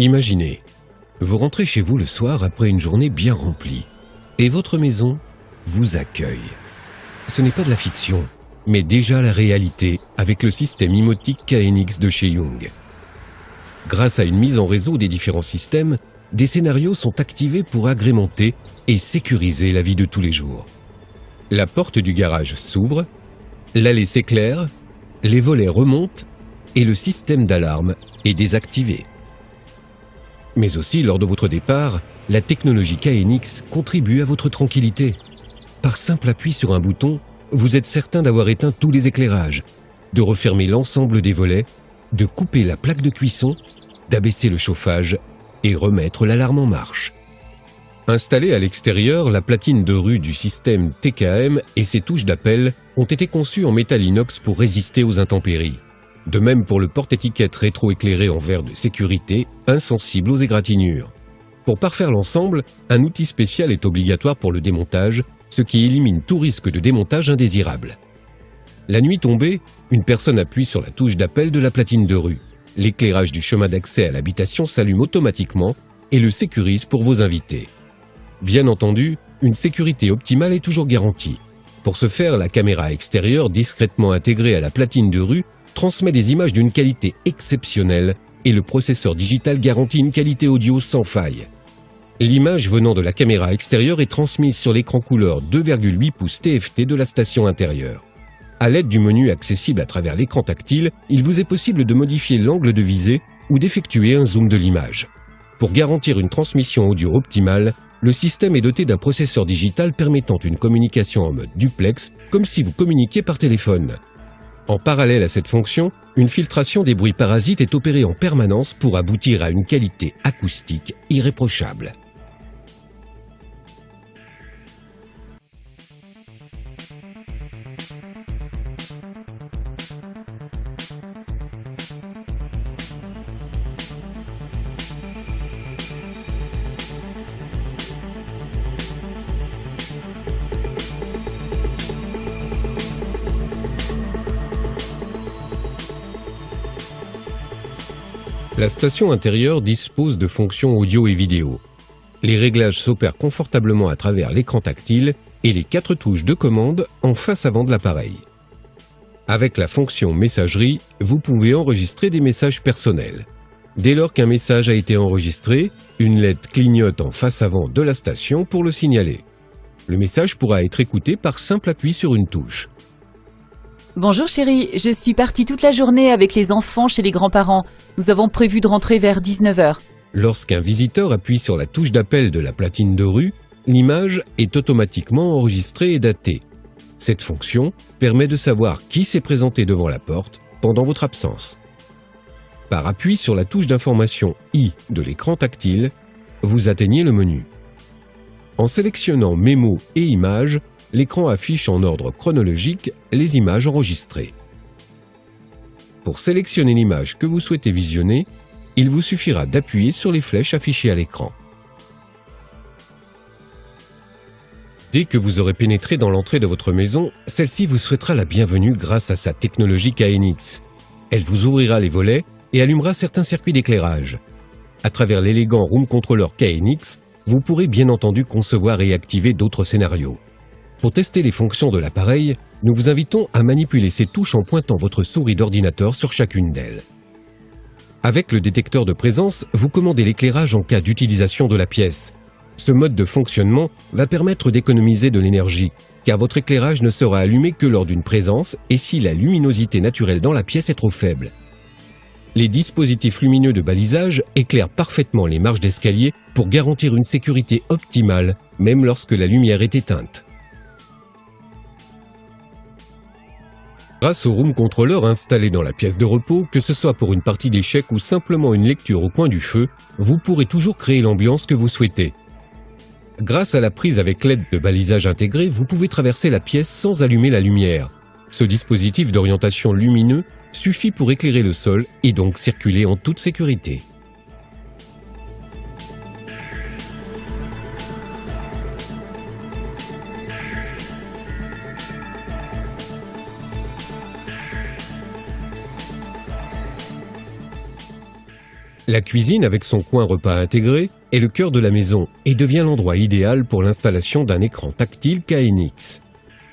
Imaginez, vous rentrez chez vous le soir après une journée bien remplie et votre maison vous accueille. Ce n'est pas de la fiction, mais déjà la réalité avec le système imotique KNX de chez Young. Grâce à une mise en réseau des différents systèmes, des scénarios sont activés pour agrémenter et sécuriser la vie de tous les jours. La porte du garage s'ouvre, l'allée s'éclaire, les volets remontent et le système d'alarme est désactivé. Mais aussi, lors de votre départ, la technologie KNX contribue à votre tranquillité. Par simple appui sur un bouton, vous êtes certain d'avoir éteint tous les éclairages, de refermer l'ensemble des volets, de couper la plaque de cuisson, d'abaisser le chauffage et remettre l'alarme en marche. Installée à l'extérieur, la platine de rue du système TKM et ses touches d'appel ont été conçues en métal inox pour résister aux intempéries. De même pour le porte-étiquette rétro-éclairé en verre de sécurité, insensible aux égratignures. Pour parfaire l'ensemble, un outil spécial est obligatoire pour le démontage, ce qui élimine tout risque de démontage indésirable. La nuit tombée, une personne appuie sur la touche d'appel de la platine de rue. L'éclairage du chemin d'accès à l'habitation s'allume automatiquement et le sécurise pour vos invités. Bien entendu, une sécurité optimale est toujours garantie. Pour ce faire, la caméra extérieure, discrètement intégrée à la platine de rue, transmet des images d'une qualité exceptionnelle et le processeur digital garantit une qualité audio sans faille. L'image venant de la caméra extérieure est transmise sur l'écran couleur 2,8 pouces TFT de la station intérieure. À l'aide du menu accessible à travers l'écran tactile, il vous est possible de modifier l'angle de visée ou d'effectuer un zoom de l'image. Pour garantir une transmission audio optimale, le système est doté d'un processeur digital permettant une communication en mode duplex, comme si vous communiquiez par téléphone. En parallèle à cette fonction, une filtration des bruits parasites est opérée en permanence pour aboutir à une qualité acoustique irréprochable. La station intérieure dispose de fonctions audio et vidéo. Les réglages s'opèrent confortablement à travers l'écran tactile et les 4 touches de commande en face avant de l'appareil. Avec la fonction messagerie, vous pouvez enregistrer des messages personnels. Dès lors qu'un message a été enregistré, une LED clignote en face avant de la station pour le signaler. Le message pourra être écouté par simple appui sur une touche. Bonjour chérie, je suis partie toute la journée avec les enfants chez les grands-parents. Nous avons prévu de rentrer vers 19h. Lorsqu'un visiteur appuie sur la touche d'appel de la platine de rue, l'image est automatiquement enregistrée et datée. Cette fonction permet de savoir qui s'est présenté devant la porte pendant votre absence. Par appui sur la touche d'information I de l'écran tactile, vous atteignez le menu. En sélectionnant Mémo et Images, l'écran affiche en ordre chronologique les images enregistrées. Pour sélectionner l'image que vous souhaitez visionner, il vous suffira d'appuyer sur les flèches affichées à l'écran. Dès que vous aurez pénétré dans l'entrée de votre maison, celle-ci vous souhaitera la bienvenue grâce à sa technologie KNX. Elle vous ouvrira les volets et allumera certains circuits d'éclairage. À travers l'élégant Room Controller KNX, vous pourrez bien entendu concevoir et activer d'autres scénarios. Pour tester les fonctions de l'appareil, nous vous invitons à manipuler ces touches en pointant votre souris d'ordinateur sur chacune d'elles. Avec le détecteur de présence, vous commandez l'éclairage en cas d'utilisation de la pièce. Ce mode de fonctionnement va permettre d'économiser de l'énergie, car votre éclairage ne sera allumé que lors d'une présence et si la luminosité naturelle dans la pièce est trop faible. Les dispositifs lumineux de balisage éclairent parfaitement les marches d'escalier pour garantir une sécurité optimale, même lorsque la lumière est éteinte. Grâce au Room Controller installé dans la pièce de repos, que ce soit pour une partie d'échecs ou simplement une lecture au coin du feu, vous pourrez toujours créer l'ambiance que vous souhaitez. Grâce à la prise avec LED de balisage intégré, vous pouvez traverser la pièce sans allumer la lumière. Ce dispositif d'orientation lumineux suffit pour éclairer le sol et donc circuler en toute sécurité. La cuisine, avec son coin repas intégré, est le cœur de la maison et devient l'endroit idéal pour l'installation d'un écran tactile KNX.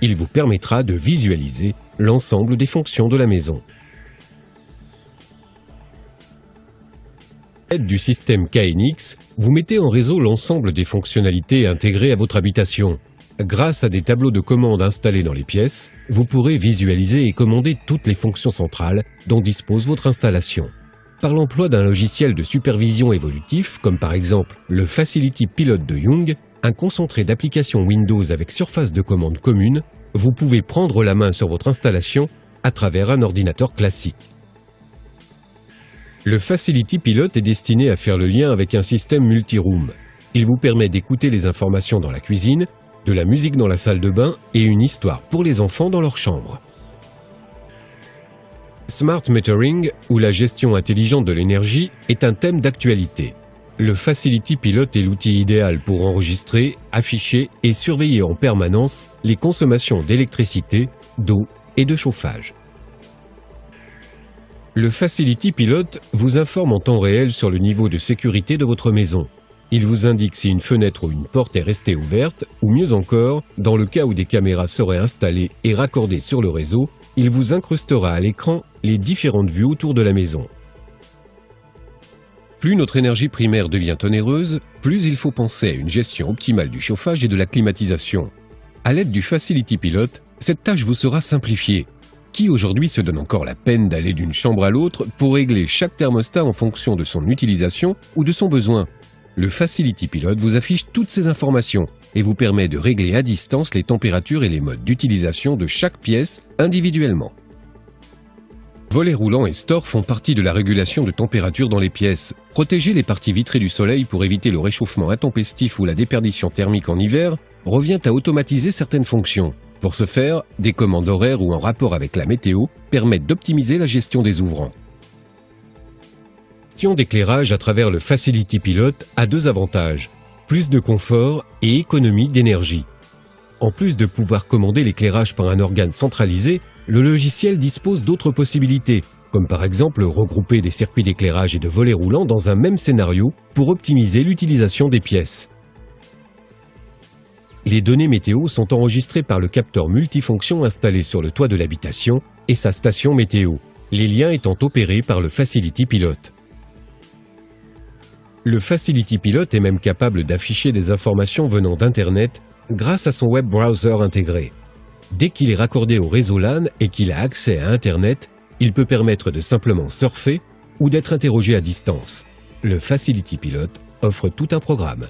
Il vous permettra de visualiser l'ensemble des fonctions de la maison. À l'aide du système KNX, vous mettez en réseau l'ensemble des fonctionnalités intégrées à votre habitation. Grâce à des tableaux de commandes installés dans les pièces, vous pourrez visualiser et commander toutes les fonctions centrales dont dispose votre installation. Par l'emploi d'un logiciel de supervision évolutif, comme par exemple le Facility Pilot de Young, un concentré d'applications Windows avec surface de commande commune, vous pouvez prendre la main sur votre installation à travers un ordinateur classique. Le Facility Pilot est destiné à faire le lien avec un système multi-room. Il vous permet d'écouter les informations dans la cuisine, de la musique dans la salle de bain et une histoire pour les enfants dans leur chambre. Smart Metering, ou la gestion intelligente de l'énergie, est un thème d'actualité. Le Facility Pilot est l'outil idéal pour enregistrer, afficher et surveiller en permanence les consommations d'électricité, d'eau et de chauffage. Le Facility Pilot vous informe en temps réel sur le niveau de sécurité de votre maison. Il vous indique si une fenêtre ou une porte est restée ouverte, ou mieux encore, dans le cas où des caméras seraient installées et raccordées sur le réseau, il vous incrustera à l'écran les différentes vues autour de la maison. Plus notre énergie primaire devient onéreuse, plus il faut penser à une gestion optimale du chauffage et de la climatisation. À l'aide du Facility Pilot, cette tâche vous sera simplifiée. Qui aujourd'hui se donne encore la peine d'aller d'une chambre à l'autre pour régler chaque thermostat en fonction de son utilisation ou de son besoin? Le Facility Pilot vous affiche toutes ces informations et vous permet de régler à distance les températures et les modes d'utilisation de chaque pièce individuellement. Volets roulants et stores font partie de la régulation de température dans les pièces. Protéger les parties vitrées du soleil pour éviter le réchauffement intempestif ou la déperdition thermique en hiver revient à automatiser certaines fonctions. Pour ce faire, des commandes horaires ou en rapport avec la météo permettent d'optimiser la gestion des ouvrants. La gestion d'éclairage à travers le Facility Pilot a deux avantages: plus de confort et économie d'énergie. En plus de pouvoir commander l'éclairage par un organe centralisé, le logiciel dispose d'autres possibilités, comme par exemple regrouper des circuits d'éclairage et de volets roulants dans un même scénario pour optimiser l'utilisation des pièces. Les données météo sont enregistrées par le capteur multifonction installé sur le toit de l'habitation et sa station météo, les liens étant opérés par le Facility Pilot. Le Facility Pilot est même capable d'afficher des informations venant d'Internet grâce à son web browser intégré. Dès qu'il est raccordé au réseau LAN et qu'il a accès à Internet, il peut permettre de simplement surfer ou d'être interrogé à distance. Le Facility Pilot offre tout un programme.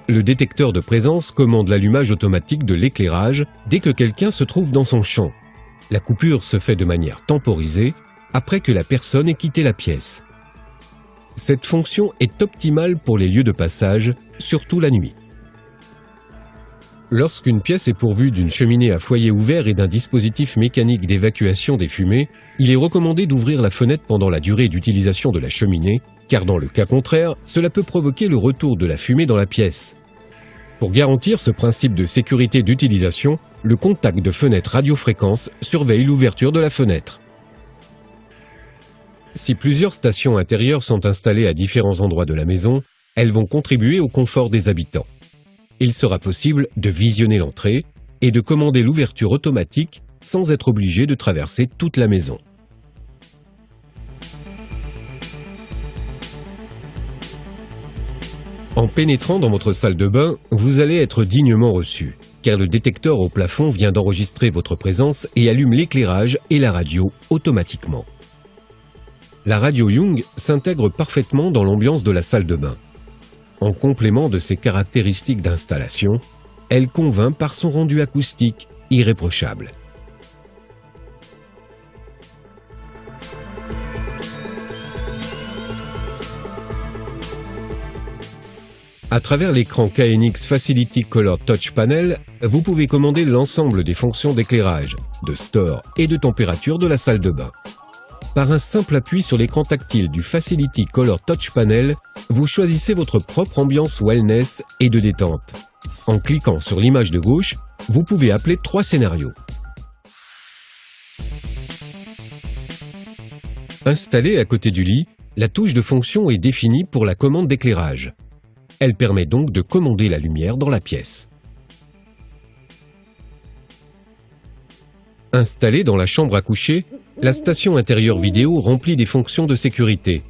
Le détecteur de présence commande l'allumage automatique de l'éclairage dès que quelqu'un se trouve dans son champ. La coupure se fait de manière temporisée après que la personne ait quitté la pièce. Cette fonction est optimale pour les lieux de passage, surtout la nuit. Lorsqu'une pièce est pourvue d'une cheminée à foyer ouvert et d'un dispositif mécanique d'évacuation des fumées, il est recommandé d'ouvrir la fenêtre pendant la durée d'utilisation de la cheminée, car dans le cas contraire, cela peut provoquer le retour de la fumée dans la pièce. Pour garantir ce principe de sécurité d'utilisation, le contact de fenêtre radiofréquence surveille l'ouverture de la fenêtre. Si plusieurs stations intérieures sont installées à différents endroits de la maison, elles vont contribuer au confort des habitants. Il sera possible de visionner l'entrée et de commander l'ouverture automatique sans être obligé de traverser toute la maison. En pénétrant dans votre salle de bain, vous allez être dignement reçu, car le détecteur au plafond vient d'enregistrer votre présence et allume l'éclairage et la radio automatiquement. La radio Young s'intègre parfaitement dans l'ambiance de la salle de bain. En complément de ses caractéristiques d'installation, elle convainc par son rendu acoustique irréprochable. À travers l'écran KNX Facility Color Touch Panel, vous pouvez commander l'ensemble des fonctions d'éclairage, de store et de température de la salle de bain. Par un simple appui sur l'écran tactile du Facility Color Touch Panel, vous choisissez votre propre ambiance wellness et de détente. En cliquant sur l'image de gauche, vous pouvez appeler 3 scénarios. Installée à côté du lit, la touche de fonction est définie pour la commande d'éclairage. Elle permet donc de commander la lumière dans la pièce. Installée dans la chambre à coucher, la station intérieure vidéo remplit des fonctions de sécurité.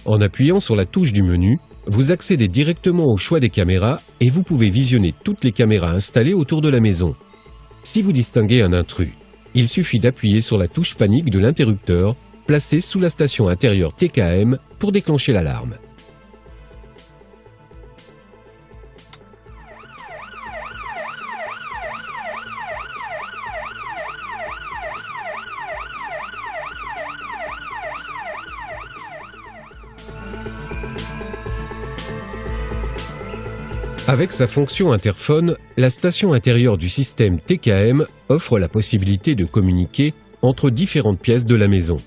En appuyant sur la touche du menu, vous accédez directement au choix des caméras et vous pouvez visionner toutes les caméras installées autour de la maison. Si vous distinguez un intrus, il suffit d'appuyer sur la touche panique de l'interrupteur placée sous la station intérieure TKM pour déclencher l'alarme. Avec sa fonction interphone, la station intérieure du système TKM offre la possibilité de communiquer entre différentes pièces de la maison.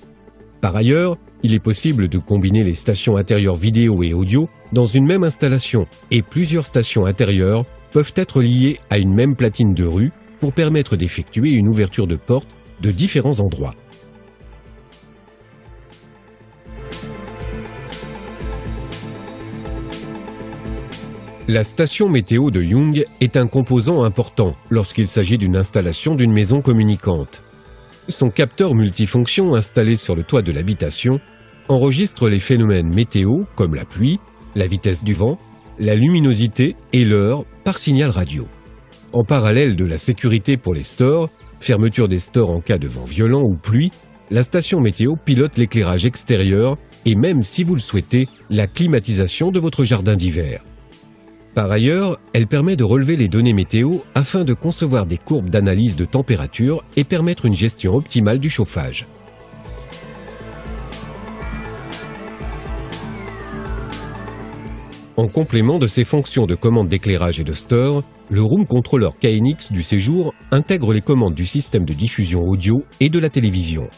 Par ailleurs, il est possible de combiner les stations intérieures vidéo et audio dans une même installation et plusieurs stations intérieures peuvent être liées à une même platine de rue pour permettre d'effectuer une ouverture de porte de différents endroits. La station météo de Young est un composant important lorsqu'il s'agit d'une installation d'une maison communicante. Son capteur multifonction installé sur le toit de l'habitation enregistre les phénomènes météo comme la pluie, la vitesse du vent, la luminosité et l'heure par signal radio. En parallèle de la sécurité pour les stores, fermeture des stores en cas de vent violent ou pluie, la station météo pilote l'éclairage extérieur et même si vous le souhaitez, la climatisation de votre jardin d'hiver. Par ailleurs, elle permet de relever les données météo afin de concevoir des courbes d'analyse de température et permettre une gestion optimale du chauffage. En complément de ses fonctions de commande d'éclairage et de store, le Room Controller KNX du séjour intègre les commandes du système de diffusion audio et de la télévision.